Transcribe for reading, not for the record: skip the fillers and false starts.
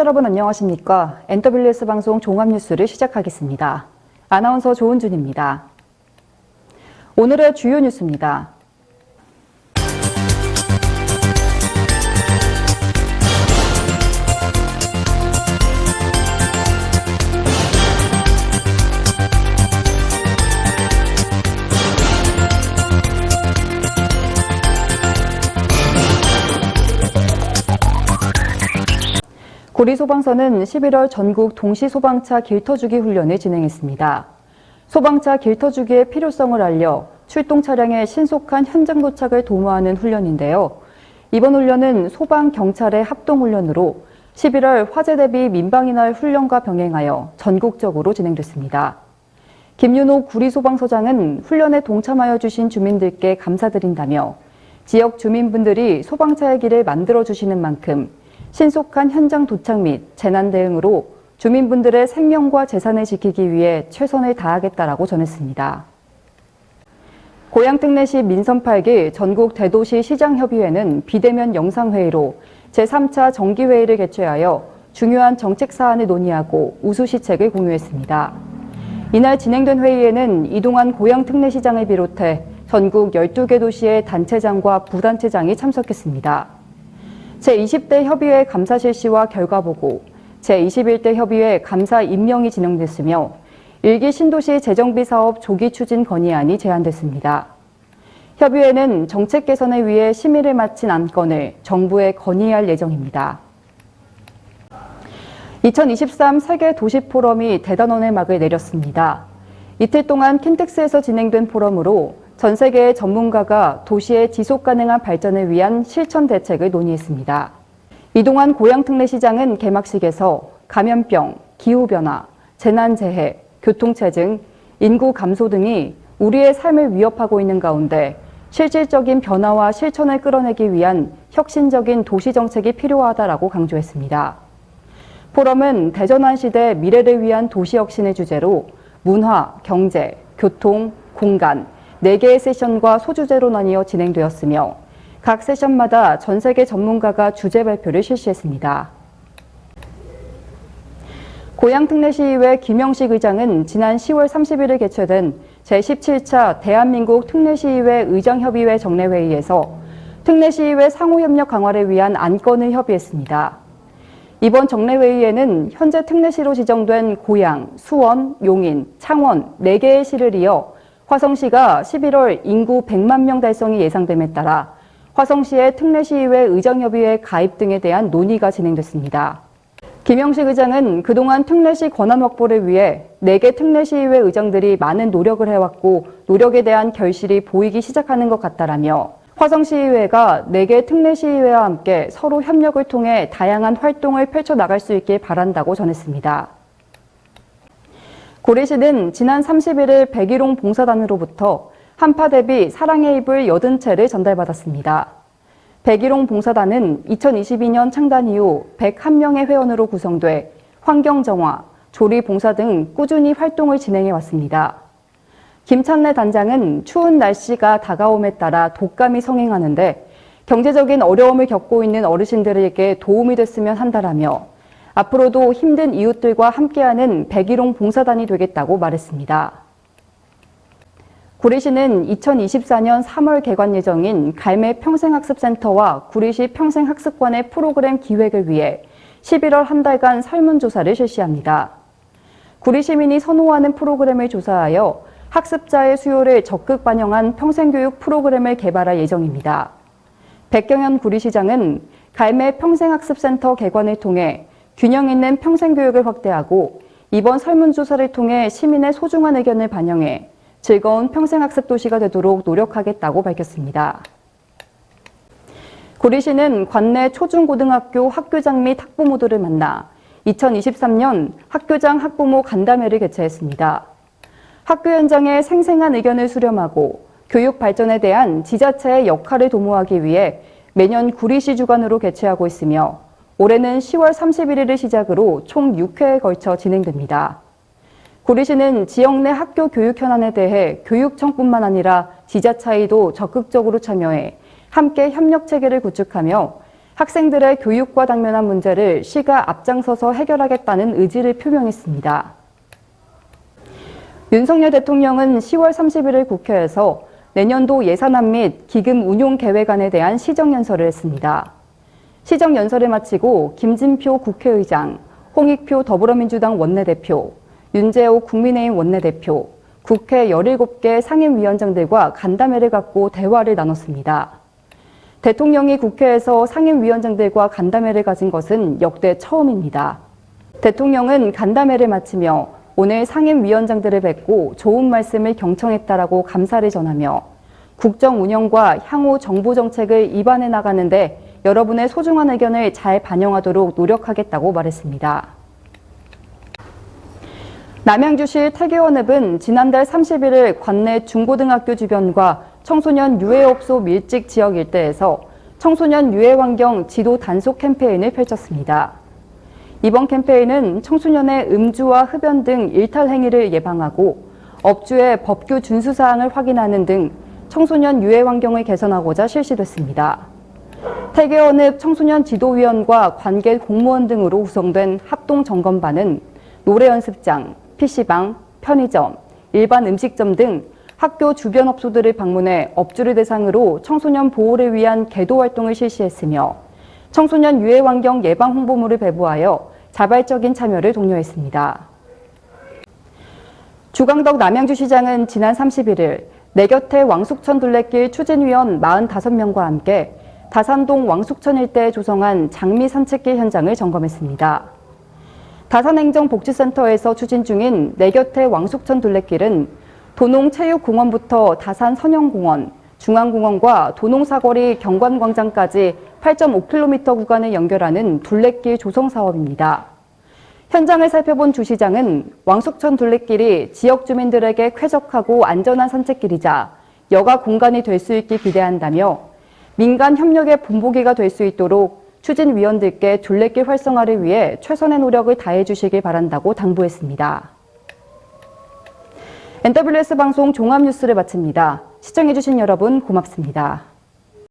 여러분 안녕하십니까? NWS 방송 종합뉴스를 시작하겠습니다. 아나운서 조은준입니다. 오늘의 주요 뉴스입니다. 구리소방서는 11월 전국 동시소방차 길터주기 훈련을 진행했습니다. 소방차 길터주기의 필요성을 알려 출동 차량의 신속한 현장 도착을 도모하는 훈련인데요. 이번 훈련은 소방, 경찰의 합동훈련으로 11월 화재 대비 민방위날 훈련과 병행하여 전국적으로 진행됐습니다. 김윤호 구리소방서장은 훈련에 동참하여 주신 주민들께 감사드린다며 지역 주민분들이 소방차의 길을 만들어주시는 만큼 신속한 현장 도착 및 재난 대응으로 주민분들의 생명과 재산을 지키기 위해 최선을 다하겠다라고 전했습니다. 고양특례시 민선 8기 전국 대도시 시장협의회는 비대면 영상회의로 제3차 정기회의를 개최하여 중요한 정책 사안을 논의하고 우수시책을 공유했습니다. 이날 진행된 회의에는 이동환 고양특례시장을 비롯해 전국 12개 도시의 단체장과 부단체장이 참석했습니다. 제20대 협의회 감사 실시와 결과 보고, 제21대 협의회 감사 임명이 진행됐으며 1기 신도시 재정비 사업 조기 추진 건의안이 제안됐습니다. 협의회는 정책 개선을 위해 심의를 마친 안건을 정부에 건의할 예정입니다. 2023 세계 도시 포럼이 대단원의 막을 내렸습니다. 이틀 동안 킨텍스에서 진행된 포럼으로 전 세계의 전문가가 도시의 지속 가능한 발전을 위한 실천 대책을 논의했습니다. 이동환 고양특례시장은 개막식에서 감염병, 기후변화, 재난재해, 교통체증, 인구 감소 등이 우리의 삶을 위협하고 있는 가운데 실질적인 변화와 실천을 끌어내기 위한 혁신적인 도시정책이 필요하다라고 강조했습니다. 포럼은 대전환 시대 미래를 위한 도시혁신을 주제로 문화, 경제, 교통, 공간, 4개의 세션과 소주제로 나뉘어 진행되었으며 각 세션마다 전 세계 전문가가 주제 발표를 실시했습니다. 고양특례시의회 김영식 의장은 지난 10월 30일에 개최된 제17차 대한민국 특례시의회 의장협의회 정례회의에서 특례시의회 상호협력 강화를 위한 안건을 협의했습니다. 이번 정례회의에는 현재 특례시로 지정된 고양, 수원, 용인, 창원 4개의 시를 이어 화성시가 11월 인구 100만 명 달성이 예상됨에 따라 화성시의 특례시의회 의장협의회 가입 등에 대한 논의가 진행됐습니다. 김영식 의장은 그동안 특례시 권한 확보를 위해 4개 특례시의회 의장들이 많은 노력을 해왔고 노력에 대한 결실이 보이기 시작하는 것 같다라며 화성시의회가 4개 특례시의회와 함께 서로 협력을 통해 다양한 활동을 펼쳐나갈 수 있길 바란다고 전했습니다. 고리시는 지난 31일 백일홍 봉사단으로부터 한파 대비 사랑의 이불 80채를 전달받았습니다. 백일홍 봉사단은 2022년 창단 이후 101명의 회원으로 구성돼 환경정화, 조리봉사 등 꾸준히 활동을 진행해 왔습니다. 김찬래 단장은 추운 날씨가 다가옴에 따라 독감이 성행하는데 경제적인 어려움을 겪고 있는 어르신들에게 도움이 됐으면 한다라며 앞으로도 힘든 이웃들과 함께하는 백일홍 봉사단이 되겠다고 말했습니다. 구리시는 2024년 3월 개관 예정인 갈매 평생학습센터와 구리시 평생학습관의 프로그램 기획을 위해 11월 한 달간 설문조사를 실시합니다. 구리시민이 선호하는 프로그램을 조사하여 학습자의 수요를 적극 반영한 평생교육 프로그램을 개발할 예정입니다. 백경현 구리시장은 갈매 평생학습센터 개관을 통해 균형 있는 평생교육을 확대하고 이번 설문조사를 통해 시민의 소중한 의견을 반영해 즐거운 평생학습 도시가 되도록 노력하겠다고 밝혔습니다. 구리시는 관내 초중고등학교 학교장 및 학부모들을 만나 2023년 학교장 학부모 간담회를 개최했습니다. 학교 현장의 생생한 의견을 수렴하고 교육 발전에 대한 지자체의 역할을 도모하기 위해 매년 구리시 주관으로 개최하고 있으며 올해는 10월 31일을 시작으로 총 6회에 걸쳐 진행됩니다. 구리시는 지역 내 학교 교육 현안에 대해 교육청뿐만 아니라 지자체도 적극적으로 참여해 함께 협력 체계를 구축하며 학생들의 교육과 당면한 문제를 시가 앞장서서 해결하겠다는 의지를 표명했습니다. 윤석열 대통령은 10월 30일 국회에서 내년도 예산안 및 기금 운용 계획안에 대한 시정연설을 했습니다. 시정연설을 마치고 김진표 국회의장, 홍익표 더불어민주당 원내대표, 윤재호 국민의힘 원내대표, 국회 17개 상임위원장들과 간담회를 갖고 대화를 나눴습니다. 대통령이 국회에서 상임위원장들과 간담회를 가진 것은 역대 처음입니다. 대통령은 간담회를 마치며 오늘 상임위원장들을 뵙고 좋은 말씀을 경청했다라고 감사를 전하며 국정 운영과 향후 정부 정책을 입안해 나가는데 여러분의 소중한 의견을 잘 반영하도록 노력하겠다고 말했습니다. 남양주시 태계원읍은 지난달 31일 관내 중고등학교 주변과 청소년 유해업소 밀집 지역 일대에서 청소년 유해 환경 지도 단속 캠페인을 펼쳤습니다. 이번 캠페인은 청소년의 음주와 흡연 등 일탈 행위를 예방하고 업주의 법규 준수 사항을 확인하는 등 청소년 유해 환경을 개선하고자 실시됐습니다. 태계원읍 청소년 지도위원과 관계 공무원 등으로 구성된 합동 점검반은 노래 연습장, PC방, 편의점, 일반 음식점 등 학교 주변 업소들을 방문해 업주를 대상으로 청소년 보호를 위한 계도 활동을 실시했으며 청소년 유해 환경 예방 홍보물을 배부하여 자발적인 참여를 독려했습니다. 주광덕 남양주시장은 지난 31일 내 곁에 왕숙천 둘레길 추진위원 45명과 함께 다산동 왕숙천 일대에 조성한 장미 산책길 현장을 점검했습니다. 다산행정복지센터에서 추진 중인 내 곁에 왕숙천 둘레길은 도농체육공원부터 다산선영공원, 중앙공원과 도농사거리 경관광장까지 8.5km 구간을 연결하는 둘레길 조성 사업입니다. 현장을 살펴본 주 시장은 왕숙천 둘레길이 지역 주민들에게 쾌적하고 안전한 산책길이자 여가 공간이 될 수 있게 기대한다며 민간 협력의 본보기가 될 수 있도록 추진위원들께 둘레길 활성화를 위해 최선의 노력을 다해 주시길 바란다고 당부했습니다. NWS 방송 종합뉴스를 마칩니다. 시청해주신 여러분 고맙습니다.